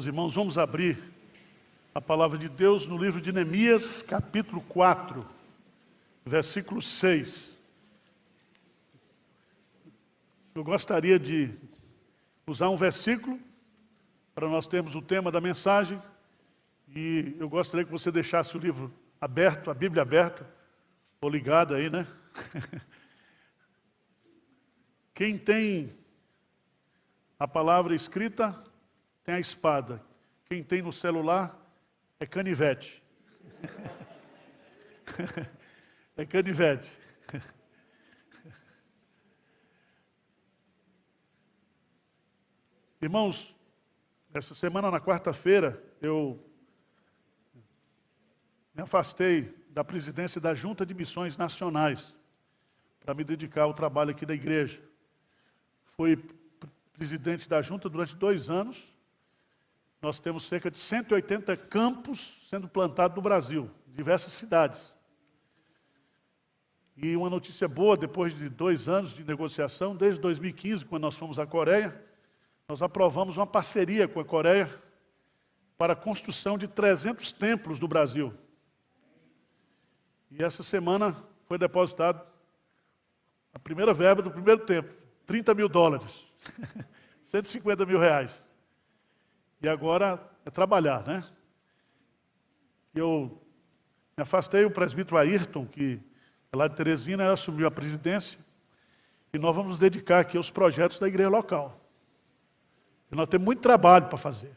Meus irmãos, vamos abrir a palavra de Deus no livro de Neemias, capítulo 4, versículo 6. Eu gostaria de usar um versículo para nós termos o tema da mensagem, e eu gostaria que você deixasse o livro aberto, a Bíblia aberta, ou ligada aí, né? Quem tem a palavra escrita, tem a espada. Quem tem no celular, é canivete. É canivete. Irmãos, essa semana, na quarta-feira, eu me afastei da presidência da Junta de Missões Nacionais para me dedicar ao trabalho aqui da igreja. Fui presidente da Junta durante 2 anos. Nós temos cerca de 180 campos sendo plantados no Brasil, em diversas cidades. E uma notícia boa, depois de 2 anos de negociação, desde 2015, quando nós fomos à Coreia, nós aprovamos uma parceria com a Coreia para a construção de 300 templos no Brasil. E essa semana foi depositado a primeira verba do primeiro templo, $30 mil, R$150 mil. E agora é trabalhar, né? Eu me afastei, o presbítero Ayrton, que é lá de Teresina, assumiu a presidência, e nós vamos nos dedicar aqui aos projetos da igreja local. E nós temos muito trabalho para fazer.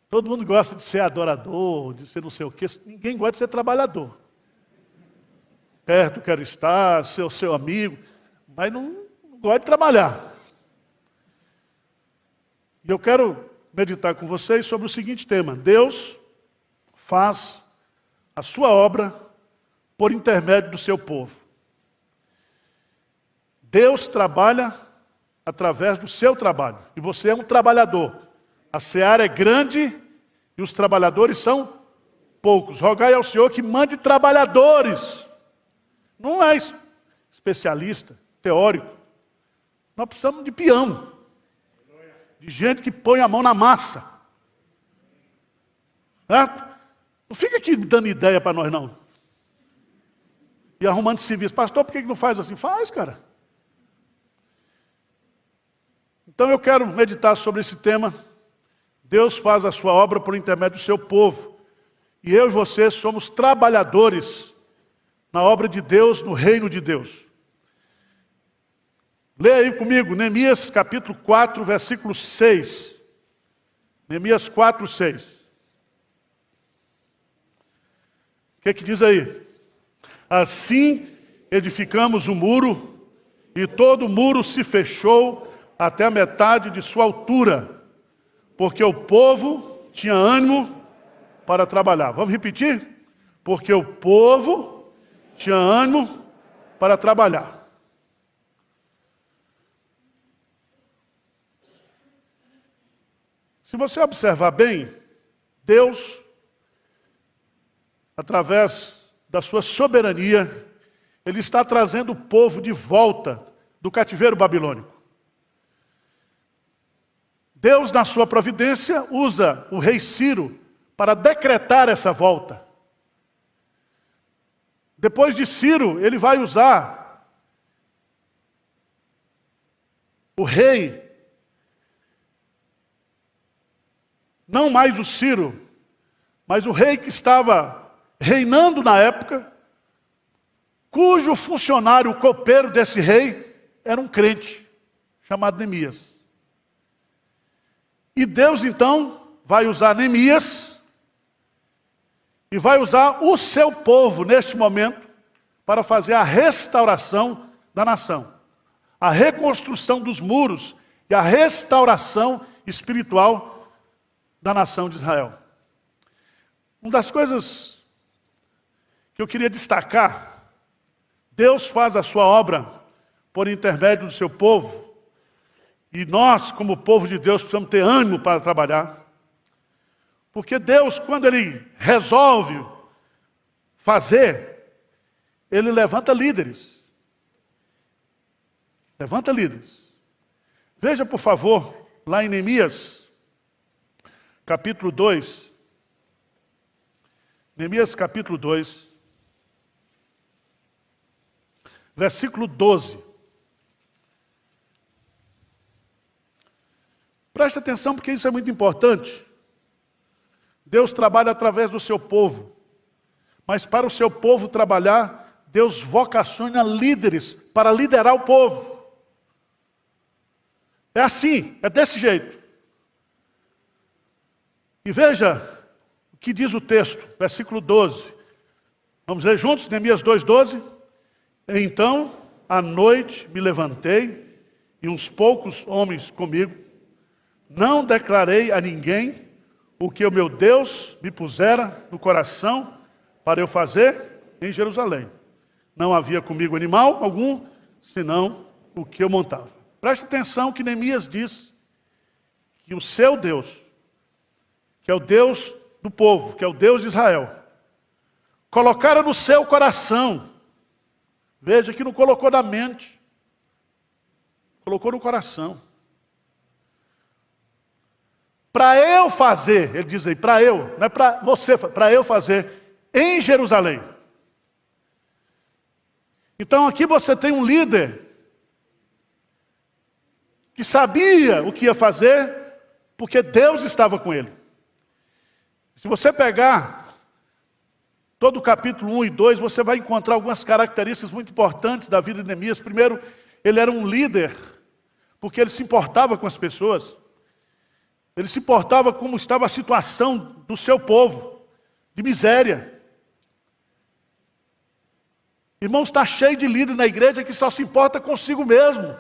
Todo mundo gosta de ser adorador, de ser não sei o quê, ninguém gosta de ser trabalhador. Perto quero estar, ser o seu amigo, mas não gosta de trabalhar. E eu quero meditar com vocês sobre o seguinte tema: Deus faz a sua obra por intermédio do seu povo. Deus trabalha através do seu trabalho. E você é um trabalhador. A seara é grande e os trabalhadores são poucos. Rogai ao Senhor que mande trabalhadores. Não é especialista, teórico. Nós precisamos de peão. De gente que põe a mão na massa. Não fica aqui dando ideia para nós, não. E arrumando serviço. Pastor, por que não faz assim? Faz, cara. Então eu quero meditar sobre esse tema. Deus faz a sua obra por intermédio do seu povo. E eu e você somos trabalhadores na obra de Deus, no reino de Deus. Leia aí comigo, Neemias capítulo 4, versículo 6. Neemias 4, 6. O que diz aí? Assim edificamos o muro, e todo o muro se fechou até a metade de sua altura, porque o povo tinha ânimo para trabalhar. Vamos repetir? Porque o povo tinha ânimo para trabalhar. Se você observar bem, Deus, através da sua soberania, Ele está trazendo o povo de volta do cativeiro babilônico. Deus, na sua providência, usa o rei Ciro para decretar essa volta. Depois de Ciro, ele vai usar o rei, não mais o Ciro, mas o rei que estava reinando na época, cujo funcionário, o copeiro desse rei, era um crente, chamado Neemias. E Deus, então, vai usar Neemias e vai usar o seu povo, neste momento, para fazer a restauração da nação. A reconstrução dos muros e a restauração espiritual da nação de Israel. Uma das coisas que eu queria destacar, Deus faz a sua obra por intermédio do seu povo, e nós, como povo de Deus, precisamos ter ânimo para trabalhar. Porque Deus, quando Ele resolve fazer, Ele levanta líderes. Levanta líderes. Veja, por favor, lá em Neemias, capítulo 2. Neemias, capítulo 2. Versículo 12. Preste atenção porque isso é muito importante. Deus trabalha através do seu povo. Mas para o seu povo trabalhar, Deus vocaciona líderes para liderar o povo. É assim, é desse jeito. E veja o que diz o texto, versículo 12. Vamos ler juntos, Neemias 2:12. Então, à noite me levantei, e uns poucos homens comigo. Não declarei a ninguém o que o meu Deus me pusera no coração para eu fazer em Jerusalém. Não havia comigo animal algum, senão o que eu montava. Preste atenção que Neemias diz que o seu Deus, que é o Deus do povo, que é o Deus de Israel, colocaram no seu coração. Veja que não colocou na mente, colocou no coração. Para eu fazer, ele diz aí, para eu, não é para você, para eu fazer em Jerusalém. Então aqui você tem um líder que sabia o que ia fazer, porque Deus estava com ele. Se você pegar todo o capítulo 1 e 2, você vai encontrar algumas características muito importantes da vida de Neemias. Primeiro, ele era um líder, porque ele se importava com as pessoas. Ele se importava como estava a situação do seu povo, de miséria. Irmãos, está cheio de líder na igreja que só se importa consigo mesmo.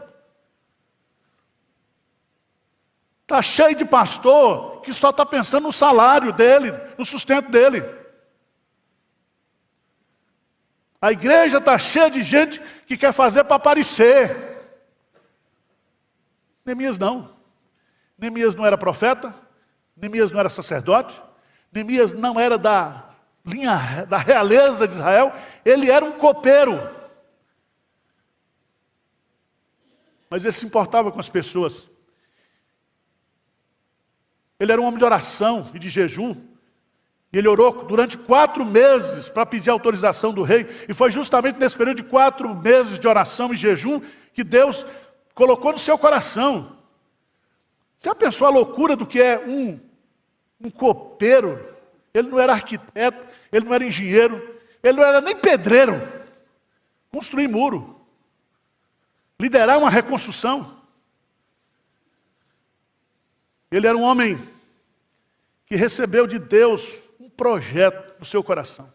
Está cheio de pastor que só está pensando no salário dele, no sustento dele. A igreja está cheia de gente que quer fazer para aparecer. Neemias não. Neemias não era profeta, Neemias não era sacerdote, Neemias não era da linha da realeza de Israel, ele era um copeiro. Mas ele se importava com as pessoas. Ele era um homem de oração e de jejum. E ele orou durante 4 meses para pedir autorização do rei. E foi justamente nesse período de 4 meses de oração e jejum que Deus colocou no seu coração. Você já pensou a loucura do que é um copeiro? Ele não era arquiteto, ele não era engenheiro, ele não era nem pedreiro. Construir muro. Liderar uma reconstrução. Ele era um homem que recebeu de Deus um projeto no seu coração.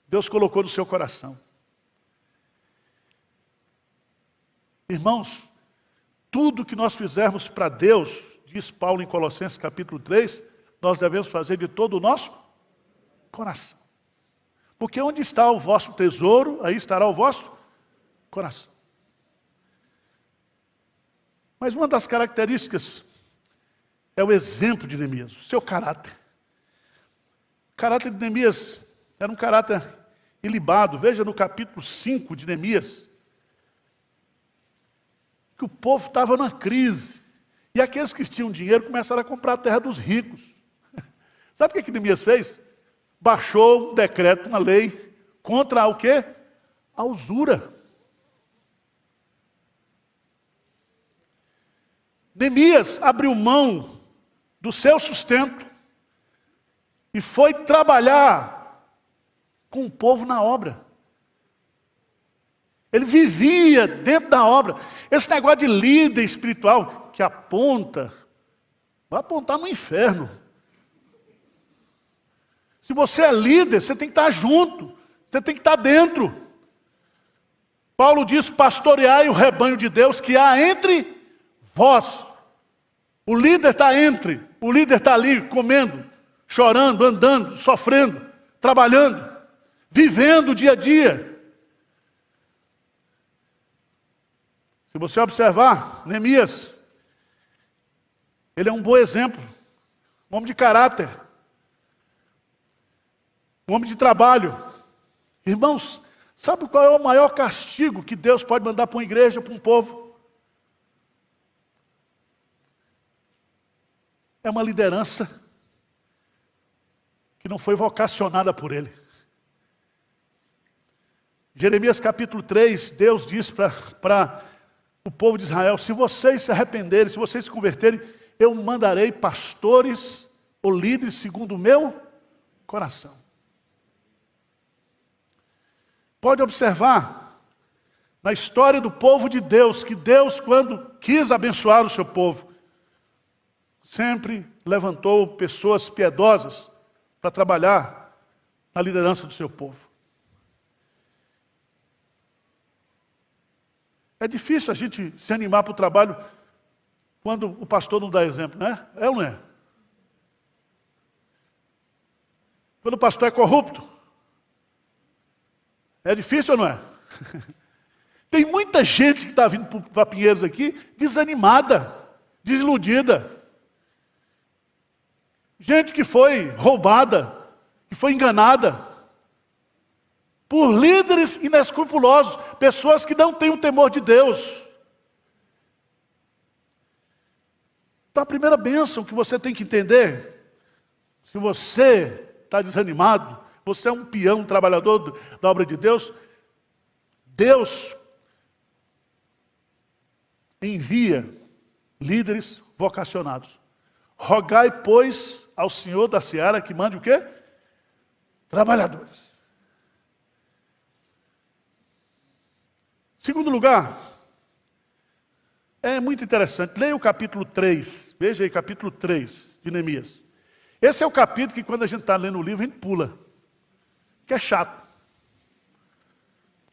Deus colocou no seu coração. Irmãos, tudo que nós fizermos para Deus, diz Paulo em Colossenses capítulo 3, nós devemos fazer de todo o nosso coração. Porque onde está o vosso tesouro, aí estará o vosso coração. Mas uma das características é o exemplo de Neemias, o seu caráter. O caráter de Neemias era um caráter ilibado. Veja no capítulo 5 de Neemias, que o povo estava na crise. E aqueles que tinham dinheiro começaram a comprar a terra dos ricos. Sabe o que Neemias fez? Baixou um decreto, uma lei, contra o quê? A usura. Neemias abriu mão do seu sustento e foi trabalhar com o povo na obra. Ele vivia dentro da obra. Esse negócio de líder espiritual que aponta, vai apontar no inferno. Se você é líder, você tem que estar junto, você tem que estar dentro. Paulo diz, pastoreai o rebanho de Deus que há entre vós. O líder está entre, o líder está ali comendo, chorando, andando, sofrendo, trabalhando, vivendo o dia a dia. Se você observar, Neemias, ele é um bom exemplo, um homem de caráter, um homem de trabalho. Irmãos, sabe qual é o maior castigo que Deus pode mandar para uma igreja, para um povo? é uma liderança que não foi vocacionada por ele. Jeremias capítulo 3, Deus diz para o povo de Israel: se vocês se arrependerem, se vocês se converterem, eu mandarei pastores ou líderes segundo o meu coração. Pode observar na história do povo de Deus, que Deus, quando quis abençoar o seu povo, sempre levantou pessoas piedosas para trabalhar na liderança do seu povo. É difícil a gente se animar para o trabalho quando o pastor não dá exemplo, né? É ou não é? Quando o pastor é corrupto, é difícil ou não é? Tem muita gente que está vindo para Pinheiros aqui desanimada, desiludida. Gente que foi roubada, que foi enganada por líderes inescrupulosos, pessoas que não têm o temor de Deus. Então a primeira bênção que você tem que entender, se você está desanimado, você é um peão, um trabalhador da obra de Deus, Deus envia líderes vocacionados. Rogai, pois, ao Senhor da seara que mande o quê? Trabalhadores. Segundo lugar, é muito interessante, leia o capítulo 3, veja aí, capítulo 3 de Neemias. Esse é o capítulo que quando a gente está lendo o livro, a gente pula, que é chato.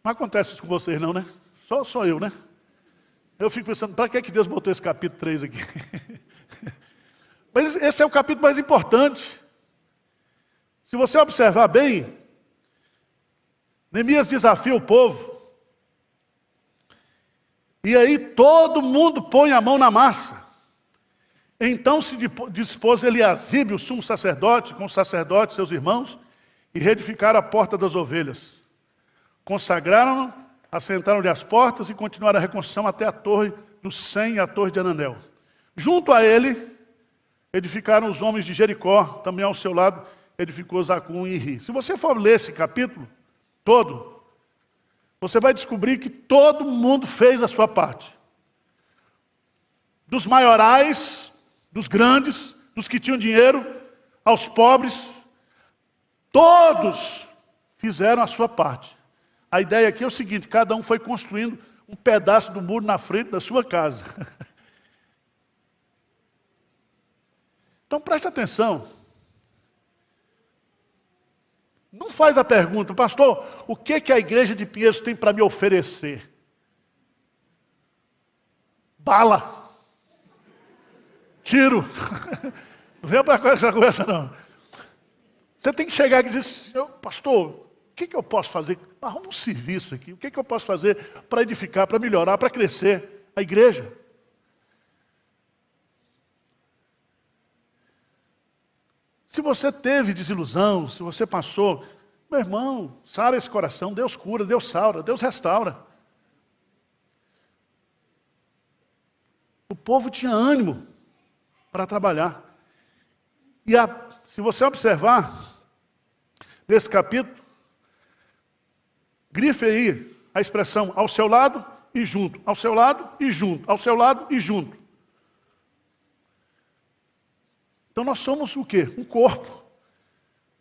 Não acontece isso com vocês não, né? Só eu, né? Eu fico pensando, para que Deus botou esse capítulo 3 aqui? Mas esse é o capítulo mais importante. Se você observar bem, Neemias desafia o povo. E aí todo mundo põe a mão na massa. Então se dispôs Eliasibe, o sumo sacerdote, com os sacerdotes, seus irmãos, e reedificaram a porta das ovelhas. Consagraram-no, assentaram-lhe as portas e continuaram a reconstrução até a torre do Sem e a torre de Ananel. Junto a ele, edificaram os homens de Jericó, também ao seu lado edificou Zacum e Ri. Se você for ler esse capítulo todo, você vai descobrir que todo mundo fez a sua parte. Dos maiorais, dos grandes, dos que tinham dinheiro, aos pobres, todos fizeram a sua parte. A ideia aqui é o seguinte: cada um foi construindo um pedaço do muro na frente da sua casa. Então preste atenção. Não faz a pergunta: pastor, o que a igreja de Pinheiros tem para me oferecer? Bala. Tiro. Não venha para cá essa conversa não. Você tem que chegar aqui e dizer: pastor, o que eu posso fazer? Arruma um serviço aqui. O que eu posso fazer para edificar, para melhorar, para crescer a igreja? Se você teve desilusão, se você passou, meu irmão, sara esse coração, Deus cura, Deus salva, Deus restaura. O povo tinha ânimo para trabalhar. E se você observar, nesse capítulo, grife aí a expressão ao seu lado e junto, ao seu lado e junto, ao seu lado e junto. Então nós somos o quê? Um corpo.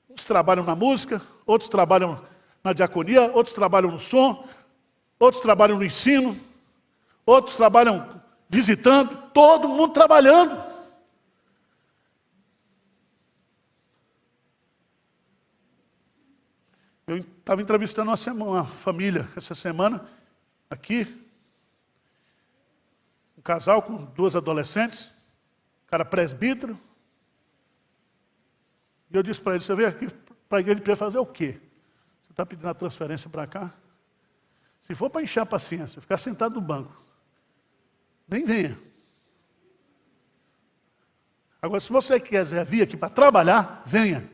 Uns trabalham na música, outros trabalham na diaconia, outros trabalham no som, outros trabalham no ensino, outros trabalham visitando, todo mundo trabalhando. Eu estava entrevistando uma família essa semana, aqui, um casal com 2 adolescentes, cara presbítero. E eu disse para ele: você veio aqui para a igreja para fazer o quê? Você está pedindo a transferência para cá? Se for para encher a paciência, ficar sentado no banco, nem venha. Agora, se você quiser vir aqui para trabalhar, venha.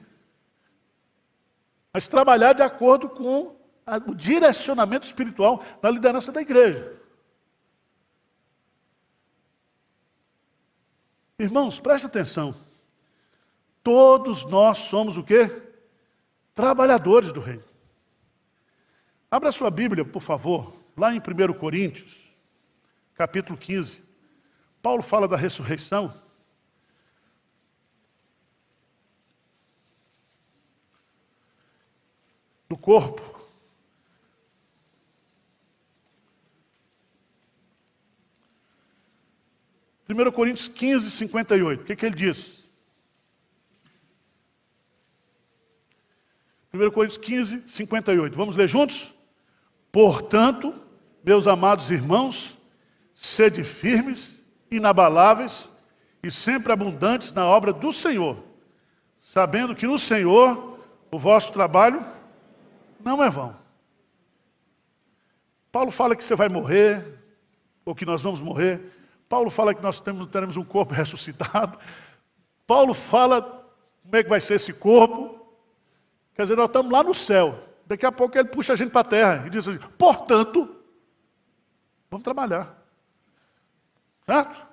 Mas trabalhar de acordo com o direcionamento espiritual da liderança da igreja. Irmãos, preste atenção. Todos nós somos o quê? Trabalhadores do reino. Abra sua Bíblia, por favor, lá em 1 Coríntios, capítulo 15. Paulo fala da ressurreição. Do corpo. 1 Coríntios 15, 58. O que ele diz? 1 Coríntios 15, 58. Vamos ler juntos? Portanto, meus amados irmãos, sede firmes, inabaláveis e sempre abundantes na obra do Senhor, sabendo que no Senhor o vosso trabalho não é vão. Paulo fala que você vai morrer, ou que nós vamos morrer. Paulo fala que nós teremos um corpo ressuscitado. Paulo fala como é que vai ser esse corpo. Quer dizer, nós estamos lá no céu. Daqui a pouco ele puxa a gente para a terra e diz assim, portanto, vamos trabalhar. Certo?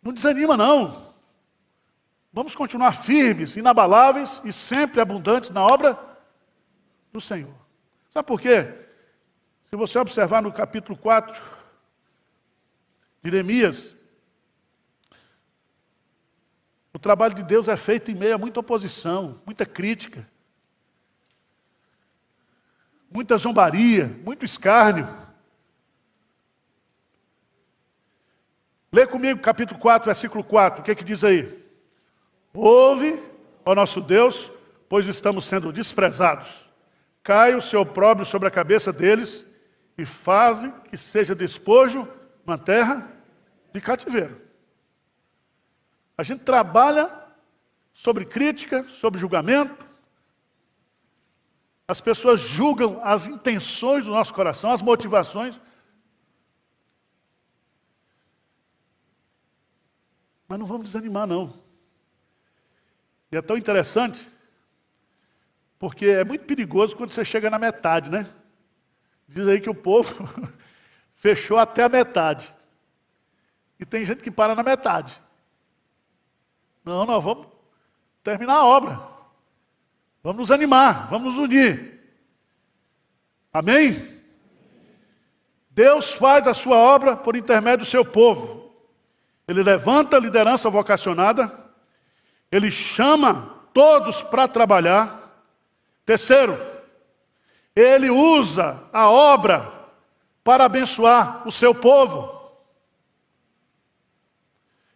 Não desanima não. Vamos continuar firmes, inabaláveis e sempre abundantes na obra do Senhor. Sabe por quê? Se você observar no capítulo 4 de Neemias, o trabalho de Deus é feito em meio a muita oposição, muita crítica, muita zombaria, muito escárnio. Lê comigo capítulo 4, versículo 4, o que diz aí? Ouve, ó nosso Deus, pois estamos sendo desprezados. Cai o seu opróbrio sobre a cabeça deles e faze que seja despojo uma terra de cativeiro. A gente trabalha sobre crítica, sobre julgamento. As pessoas julgam as intenções do nosso coração, as motivações. Mas não vamos desanimar, não. E é tão interessante, porque é muito perigoso quando você chega na metade, né? Diz aí que o povo fechou até a metade. E tem gente que para na metade. Não, nós vamos terminar a obra. Vamos nos animar, vamos nos unir. Amém? Deus faz a sua obra por intermédio do seu povo. Ele levanta a liderança vocacionada. Ele chama todos para trabalhar. Terceiro, ele usa a obra para abençoar o seu povo.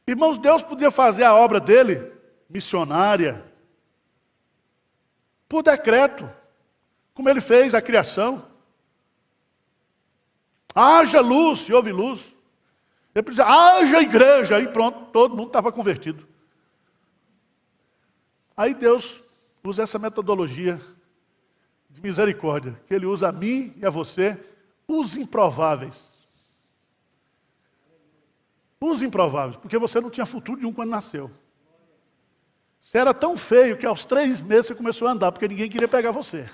Irmãos, Deus podia fazer a obra dele missionária, por decreto, como ele fez a criação. Haja luz e houve luz. Ele precisa, haja igreja, e pronto, todo mundo estava convertido. Aí Deus usa essa metodologia de misericórdia, que ele usa a mim e a você, os improváveis. Os improváveis, porque você não tinha futuro nenhum quando nasceu. Você era tão feio que aos 3 meses você começou a andar, porque ninguém queria pegar você.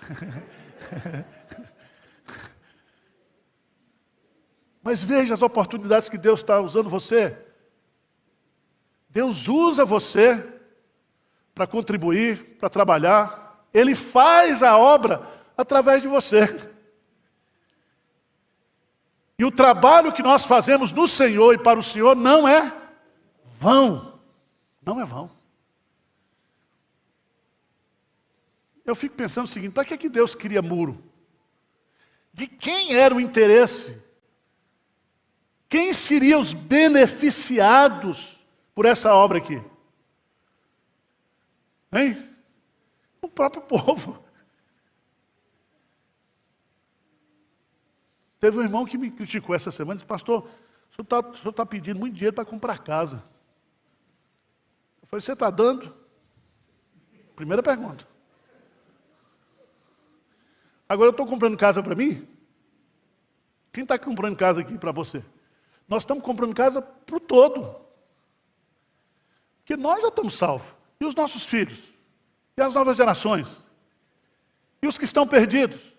Mas veja as oportunidades que Deus está usando você. Deus usa você para contribuir, para trabalhar. Ele faz a obra através de você. E o trabalho que nós fazemos no Senhor e para o Senhor não é vão. Não é vão. Eu fico pensando o seguinte, para que Deus cria muro? De quem era o interesse? Quem seriam os beneficiados por essa obra aqui? Hein? O próprio povo. Teve um irmão que me criticou essa semana e disse, pastor, o senhor está pedindo muito dinheiro para comprar casa. Eu falei, você está dando? Primeira pergunta. Agora eu estou comprando casa para mim? Quem está comprando casa aqui para você? Nós estamos comprando casa para o todo. Porque nós já estamos salvos. E os nossos filhos? E as novas gerações? E os que estão perdidos?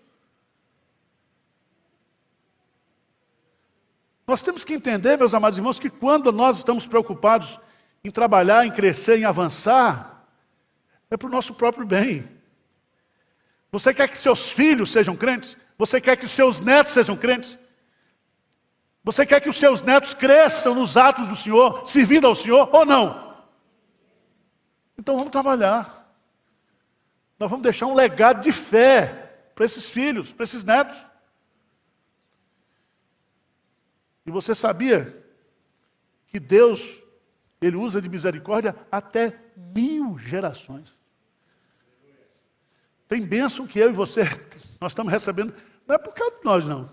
Nós temos que entender, meus amados irmãos, que quando nós estamos preocupados em trabalhar, em crescer, em avançar, é para o nosso próprio bem. Você quer que seus filhos sejam crentes? Você quer que seus netos sejam crentes? Você quer que os seus netos cresçam nos atos do Senhor, servindo ao Senhor, ou não? Então vamos trabalhar. Nós vamos deixar um legado de fé para esses filhos, para esses netos. E você sabia que Deus, Ele usa de misericórdia até 1000 gerações. Tem bênção que eu e você, nós estamos recebendo, não é por causa de nós não.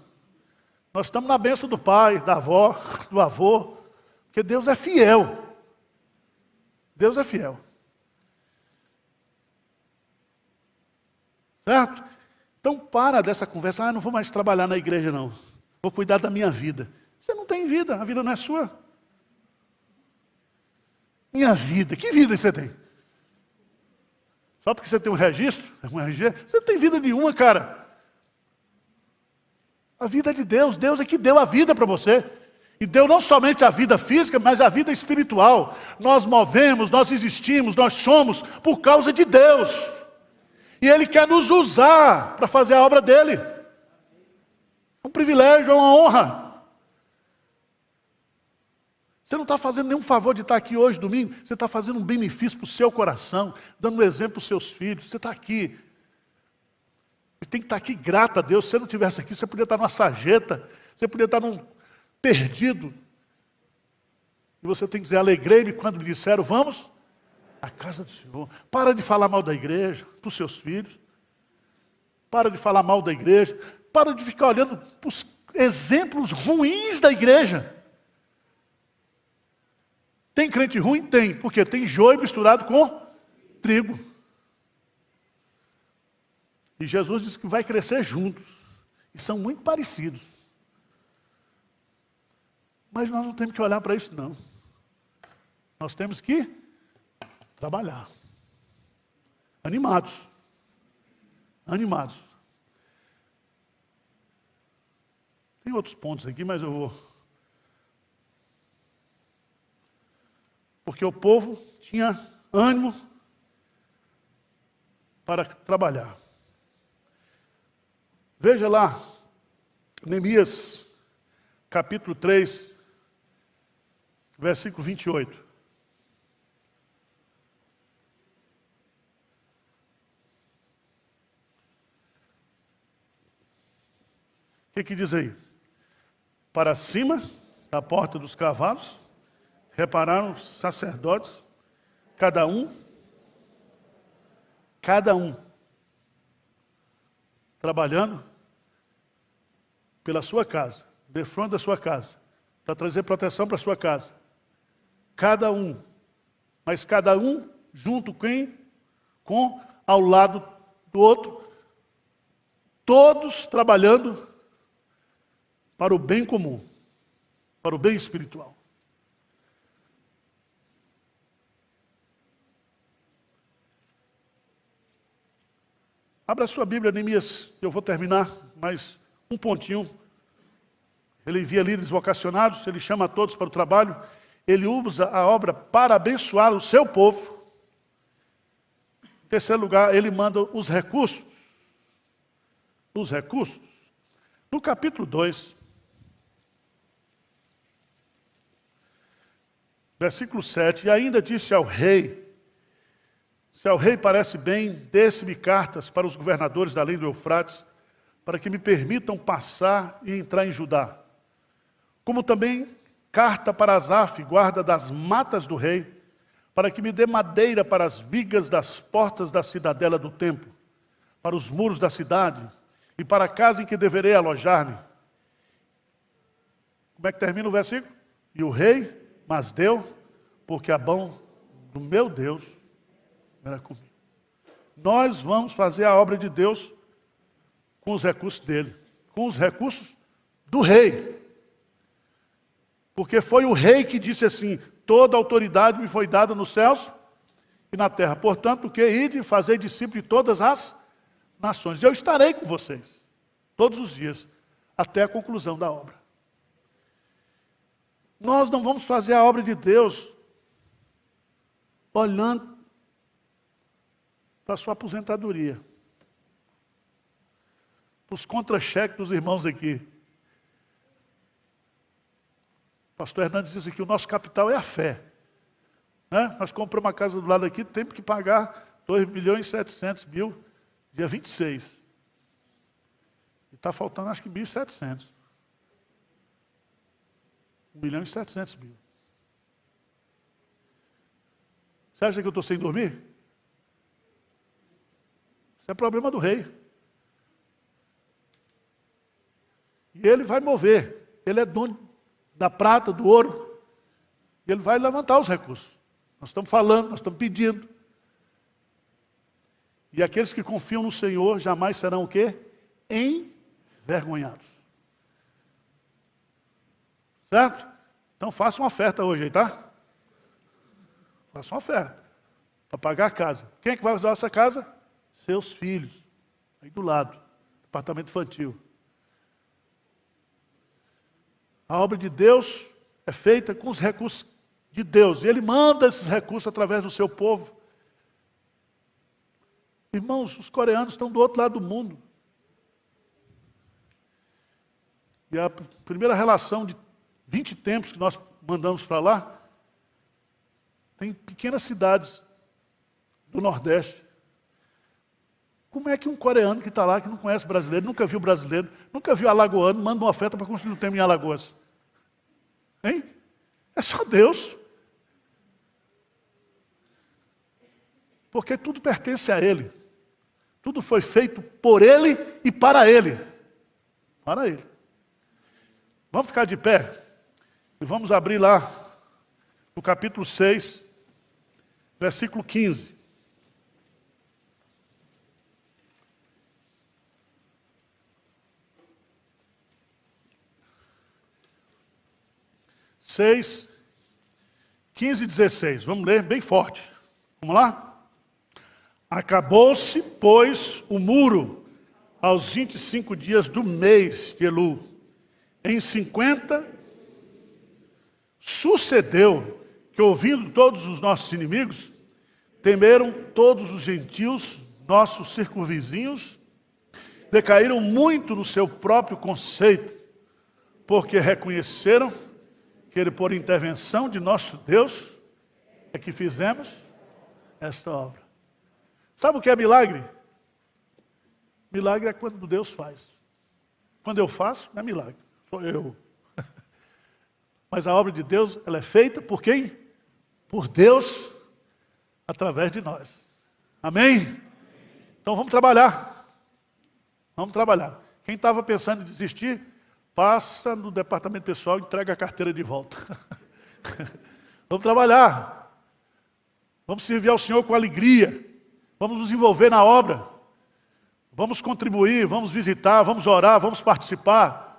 Nós estamos na bênção do pai, da avó, do avô, porque Deus é fiel. Deus é fiel. Certo? Então para dessa conversa, não vou mais trabalhar na igreja não. Vou cuidar da minha vida. Você não tem vida, a vida não é sua. Minha vida, que vida você tem? Só porque você tem um registro, um RG, você não tem vida nenhuma, cara. A vida é de Deus, Deus é que deu a vida para você. E deu não somente a vida física, mas a vida espiritual. Nós movemos, nós existimos, nós somos por causa de Deus. E Ele quer nos usar para fazer a obra dEle. É um privilégio, é uma honra. Você não está fazendo nenhum favor de estar aqui hoje, domingo. Você está fazendo um benefício para o seu coração, dando um exemplo para os seus filhos. Você está aqui. Você tem que estar aqui grato a Deus. Se você não estivesse aqui, você podia estar numa sarjeta. Você podia estar perdido. E você tem que dizer, alegrei-me quando me disseram, vamos à casa do Senhor. Para de falar mal da igreja para os seus filhos. Para de falar mal da igreja. Para de ficar olhando para os exemplos ruins da igreja. Tem crente ruim? Tem, porque tem joio misturado com trigo. E Jesus disse que vai crescer juntos. E são muito parecidos. Mas nós não temos que olhar para isso, não. Nós temos que trabalhar. Animados. Animados. Tem outros pontos aqui, mas eu vou... Porque o povo tinha ânimo para trabalhar. Veja lá, Neemias, capítulo 3, versículo 28. O que diz aí? Para cima da porta dos cavalos, repararam os sacerdotes, cada um, trabalhando pela sua casa, de frente da sua casa, para trazer proteção para a sua casa. Cada um, mas cada um junto com ao lado do outro, todos trabalhando para o bem comum, para o bem espiritual. Abra a sua Bíblia, Neemias, eu vou terminar mais um pontinho. Ele envia líderes vocacionados, ele chama todos para o trabalho, ele usa a obra para abençoar o seu povo. Em terceiro lugar, ele manda os recursos. Os recursos. No capítulo 2, versículo 7, e ainda disse ao rei, se ao rei parece bem, dê-me cartas para os governadores da além do Eufrates, para que me permitam passar e entrar em Judá. Como também carta para Asaf, guarda das matas do rei, para que me dê madeira para as vigas das portas da cidadela do templo, para os muros da cidade e para a casa em que deverei alojar-me. Como é que termina o versículo? E o rei mas deu, porque a mão do meu Deus era comigo. Nós vamos fazer a obra de Deus com os recursos dele, com os recursos do rei. Porque foi o rei que disse assim, toda autoridade me foi dada nos céus e na terra. Portanto, o que ide, fazer discípulo de todas as nações. Eu estarei com vocês, todos os dias, até a conclusão da obra. Nós não vamos fazer a obra de Deus olhando para a sua aposentadoria. Para os contra-cheques dos irmãos aqui. O pastor Hernandes disse que o nosso capital é a fé. Né? Nós compramos uma casa do lado aqui, temos que pagar 2.700.000, dia 26. E está faltando acho que 1.700. 1.700.000. Você acha que eu estou sem dormir? Isso é problema do rei. E ele vai mover. Ele é dono da prata, do ouro. E ele vai levantar os recursos. Nós estamos falando, nós estamos pedindo. E aqueles que confiam no Senhor jamais serão o quê? Envergonhados. Certo? Então faça uma oferta hoje aí, tá? Faça uma oferta. Para pagar a casa. Quem é que vai usar essa casa? Seus filhos. Aí do lado. Departamento infantil. A obra de Deus é feita com os recursos de Deus. E Ele manda esses recursos através do seu povo. Irmãos, os coreanos estão do outro lado do mundo. E a primeira relação de 20 templos que nós mandamos para lá, tem pequenas cidades do Nordeste. Como é que um coreano que está lá, que não conhece brasileiro, nunca viu brasileiro, nunca viu alagoano, manda uma oferta para construir um templo em Alagoas? Hein? É só Deus. Porque tudo pertence a Ele. Tudo foi feito por Ele e para Ele. Para Ele. Vamos ficar de pé e vamos abrir lá no capítulo 6, versículo 15. Seis, 15 e 16. Vamos ler bem forte. Vamos lá? Acabou-se, pois, o muro aos 25 dias do mês de Elu. Em 50, sucedeu que, ouvindo todos os nossos inimigos, temeram todos os gentios, nossos circunvizinhos, decaíram muito no seu próprio conceito, porque reconheceram que ele, por intervenção de nosso Deus, é que fizemos esta obra. Sabe o que é milagre? Milagre é quando Deus faz. Quando eu faço, não é milagre, sou eu. Mas a obra de Deus, ela é feita por quem? Por Deus, através de nós. Amém? Então vamos trabalhar. Vamos trabalhar. Quem estava pensando em desistir, passa no departamento pessoal e entrega a carteira de volta. Vamos trabalhar. Vamos servir ao Senhor com alegria. Vamos nos envolver na obra. Vamos contribuir, vamos visitar, vamos orar, vamos participar.